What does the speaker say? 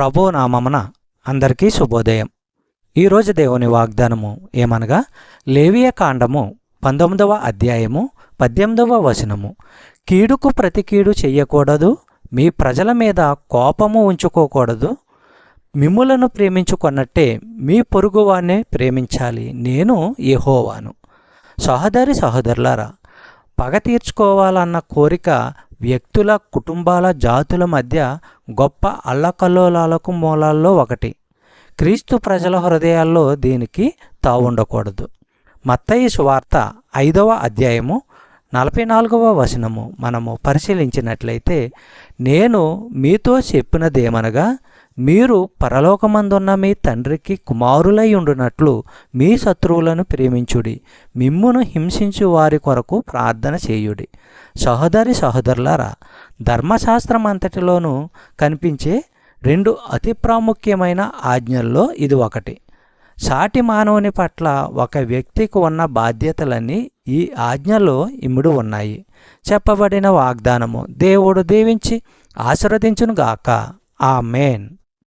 ప్రభు నామమున అందరికీ శుభోదయం. ఈరోజు దేవుని వాగ్దానము ఏమనగా లేవియ కాండము 19వ అధ్యాయము 18వ వచనము. కీడుకు ప్రతి కీడు చెయ్యకూడదు, మీ ప్రజల మీద కోపము ఉంచుకోకూడదు, మిమ్ములను ప్రేమించుకొన్నట్టే మీ పొరుగువాన్ని ప్రేమించాలి, నేను యెహోవాను. సహోదరులారా, పగ తీర్చుకోవాలన్న కోరిక వ్యక్తుల, కుటుంబాల, జాతుల మధ్య గొప్ప అల్లకల్లోలాలకు మూలాల్లో ఒకటి. క్రీస్తు ప్రజల హృదయాల్లో దీనికి తావుండకూడదు. మత్తయి సువార్త 5వ అధ్యాయము 44వ వచనము మనము పరిశీలించినట్లయితే, నేను మీతో చెప్పినదేమనగా, మీరు పరలోకమందున్న మీ తండ్రికి కుమారులై ఉండునట్లు మీ శత్రువులను ప్రేమించుడి, మిమ్మును హింసించు వారి కొరకు ప్రార్థన చేయుడి. సహోదరులారా, ధర్మశాస్త్రం అంతటిలోనూ కనిపించే 2 అతి ప్రాముఖ్యమైన ఆజ్ఞల్లో ఇది ఒకటి. సాటి మానవుని పట్ల ఒక వ్యక్తికి ఉన్న బాధ్యతలన్నీ ఈ ఆజ్ఞలో ఇమిడి ఉన్నాయి. చెప్పబడిన వాగ్దానము దేవుడు దీవించి ఆశీర్వదించునుగాక. ఆమేన్.